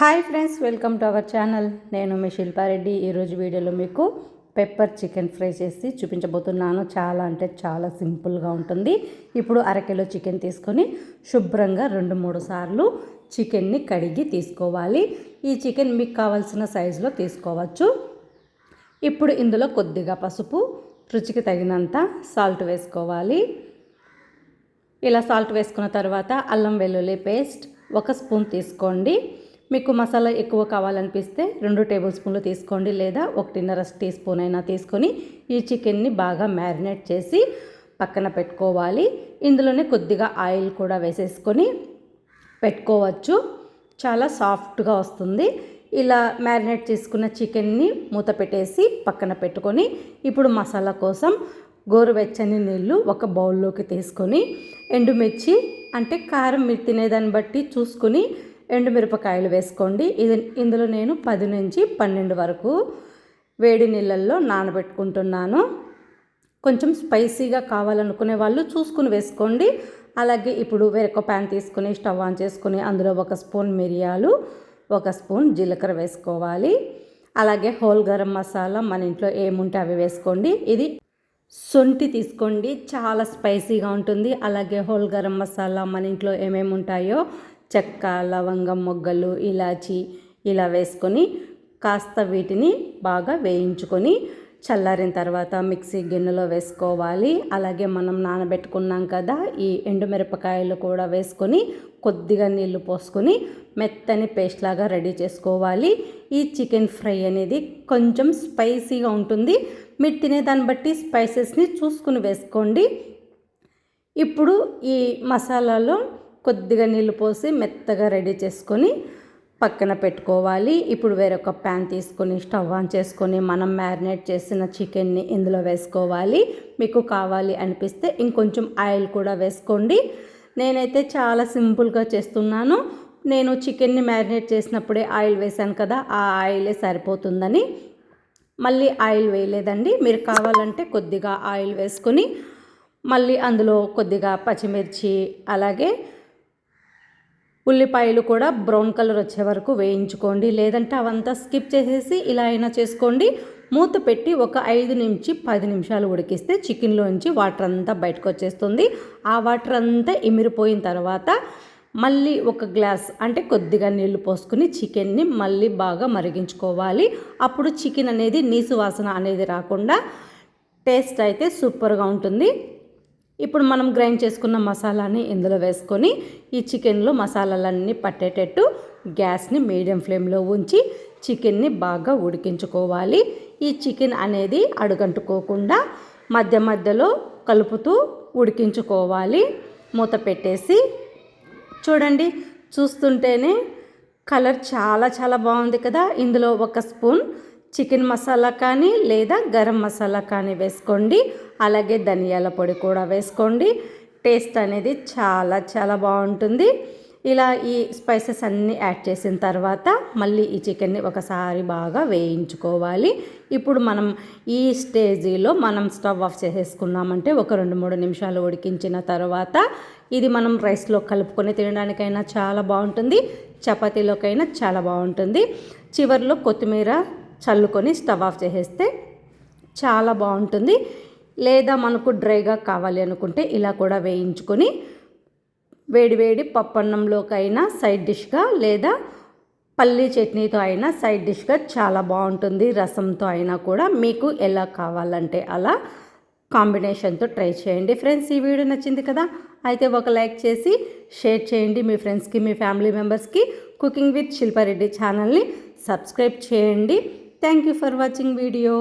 Hi friends, welcome to our channel. నేను మీ శిల్పారెడ్డి. ఈరోజు వీడియోలో మీకు పెప్పర్ చికెన్ ఫ్రై చేసి చూపించబోతున్నాను. చాలా అంటే చాలా సింపుల్గా ఉంటుంది. ఇప్పుడు అరకిలో చికెన్ తీసుకొని శుభ్రంగా 2-3 సార్లు చికెన్ని కడిగి తీసుకోవాలి. ఈ చికెన్ మీకు కావాల్సిన సైజులో తీసుకోవచ్చు. ఇప్పుడు ఇందులో కొద్దిగా పసుపు, రుచికి తగినంత సాల్ట్ వేసుకోవాలి. ఇలా సాల్ట్ వేసుకున్న తర్వాత అల్లం వెల్లుల్లి పేస్ట్ 1 స్పూన్ తీసుకోండి. మీకు మసాలా ఎక్కువ కావాలనిపిస్తే 2 టేబుల్ స్పూన్లు తీసుకోండి, లేదా 1.5 టీ స్పూన్ అయినా తీసుకొని ఈ చికెన్ని బాగా మ్యారినేట్ చేసి పక్కన పెట్టుకోవాలి. ఇందులోనే కొద్దిగా ఆయిల్ కూడా వేసేసుకొని పెట్టుకోవచ్చు. చాలా సాఫ్ట్గా వస్తుంది. ఇలా మ్యారినేట్ చేసుకున్న చికెన్ని మూత పెట్టేసి పక్కన పెట్టుకొని ఇప్పుడు మసాలా కోసం గోరువెచ్చని నీళ్ళు 1 బౌల్లోకి తీసుకొని ఎండుమిర్చి అంటే కారం మీరు తినేదాన్ని బట్టి చూసుకొని ఎండుమిరపకాయలు వేసుకోండి. ఇందులో నేను 10 నుంచి 12 వరకు వేడి నీళ్ళల్లో నానబెట్టుకుంటున్నాను. కొంచెం స్పైసీగా కావాలనుకునే వాళ్ళు చూసుకుని వేసుకోండి. అలాగే ఇప్పుడు వేరొక ప్యాన్ తీసుకుని స్టవ్ ఆన్ చేసుకుని అందులో 1 స్పూన్ మిరియాలు, 1 స్పూన్ జీలకర్ర వేసుకోవాలి. అలాగే హోల్ గరం మసాలా మన ఇంట్లో ఏముంటే అవి వేసుకోండి. ఇది శొంఠి తీసుకోండి, చాలా స్పైసీగా ఉంటుంది. అలాగే హోల్ గరం మసాలా మన ఇంట్లో ఏమేమి ఉంటాయో చెక్క, లవంగం మొగ్గలు, ఇలాచి ఇలా వేసుకొని కాస్త వీటిని బాగా వేయించుకొని చల్లారిన తర్వాత మిక్సీ గిన్నెలో వేసుకోవాలి. అలాగే మనం నానబెట్టుకున్నాం కదా, ఈ ఎండుమిరపకాయలు కూడా వేసుకొని కొద్దిగా నీళ్లు పోసుకొని మెత్తని పేస్ట్ లాగా రెడీ చేసుకోవాలి. ఈ చికెన్ ఫ్రై అనేది కొంచెం స్పైసీగా ఉంటుంది. మీరు తినేదాన్ని బట్టి స్పైసెస్ని చూసుకుని వేసుకోండి. ఇప్పుడు ఈ మసాలాలో కొద్దిగా నీళ్ళు పోసి మెత్తగా రెడీ చేసుకొని పక్కన పెట్టుకోవాలి. ఇప్పుడు వేరొక ప్యాన్ తీసుకొని స్టవ్ ఆన్ చేసుకొని మనం మ్యారినేట్ చేసిన చికెన్ని ఇందులో వేసుకోవాలి. మీకు కావాలి అనిపిస్తే ఇంకొంచెం ఆయిల్ కూడా వేసుకోండి. నేనైతే చాలా సింపుల్గా చేస్తున్నాను. నేను చికెన్ని మ్యారినేట్ చేసినప్పుడే ఆయిల్ వేసాను కదా, ఆ ఆయిలే సరిపోతుందని మళ్ళీ ఆయిల్ వేయలేదండి. మీరు కావాలంటే కొద్దిగా ఆయిల్ వేసుకొని మళ్ళీ అందులో కొద్దిగా పచ్చిమిర్చి అలాగే ఉల్లిపాయలు కూడా బ్రౌన్ కలర్ వచ్చే వరకు వేయించుకోండి. లేదంటే అవంతా స్కిప్ చేసేసి ఇలా అయినా చేసుకోండి. మూత పెట్టి ఒక 5 నుంచి 10 నిమిషాలు ఉడికిస్తే చికెన్లోంచి వాటర్ అంతా బయటకు వచ్చేస్తుంది. ఆ వాటర్ అంతా ఇమిరిపోయిన తర్వాత మళ్ళీ 1 గ్లాస్ అంటే కొద్దిగా నీళ్లు పోసుకుని చికెన్ని మళ్ళీ బాగా మరిగించుకోవాలి. అప్పుడు చికెన్ అనేది నీసు వాసన అనేది రాకుండా టేస్ట్ అయితే సూపర్గా ఉంటుంది. ఇప్పుడు మనం గ్రైండ్ చేసుకున్న మసాలాని ఇందులో వేసుకొని ఈ చికెన్లో మసాలాలన్నీ పట్టేటట్టు గ్యాస్ని మీడియం ఫ్లేమ్లో ఉంచి చికెన్ని బాగా ఉడికించుకోవాలి. ఈ చికెన్ అనేది అడుగంటుకోకుండా మధ్య మధ్యలో కలుపుతూ ఉడికించుకోవాలి. మూత పెట్టేసి చూడండి, చూస్తుంటేనే కలర్ చాలా చాలా బాగుంది కదా. ఇందులో 1 స్పూన్ చికెన్ మసాలా కానీ లేదా గరం మసాలా కానీ వేసుకోండి. అలాగే ధనియాల పొడి కూడా వేసుకోండి. టేస్ట్ అనేది చాలా చాలా బాగుంటుంది. ఇలా ఈ స్పైసెస్ అన్నీ యాడ్ చేసిన తర్వాత మళ్ళీ ఈ చికెన్ని ఒకసారి బాగా వేయించుకోవాలి. ఇప్పుడు మనం ఈ స్టేజీలో మనం స్టవ్ ఆఫ్ చేసేసుకున్నామంటే ఒక 2-3 నిమిషాలు ఉడికించిన తర్వాత ఇది మనం రైస్లో కలుపుకొని తినడానికైనా చాలా బాగుంటుంది, చపాతీలోకైనా చాలా బాగుంటుంది. చివరిలో కొత్తిమీర చల్లుకొని స్టవ్ ఆఫ్ చేసేస్తే చాలా బాగుంటుంది. లేదా మనకు డ్రైగా కావాలి అనుకుంటే ఇలా కూడా వేయించుకొని వేడివేడి పప్పన్నంలోకైనా సైడ్ డిష్గా లేదా పల్లీ చట్నీతో అయినా సైడ్ డిష్గా చాలా బాగుంటుంది. రసంతో అయినా కూడా మీకు ఎలా కావాలంటే అలా కాంబినేషన్తో ట్రై చేయండి. ఫ్రెండ్స్, ఈ వీడియో నచ్చింది కదా, అయితే ఒక లైక్ చేసి షేర్ చేయండి. మీ ఫ్రెండ్స్కి, మీ ఫ్యామిలీ మెంబర్స్కి కుకింగ్ విత్ శిల్పారెడ్డి ఛానల్ని సబ్స్క్రైబ్ చేయండి. Thank you for watching video.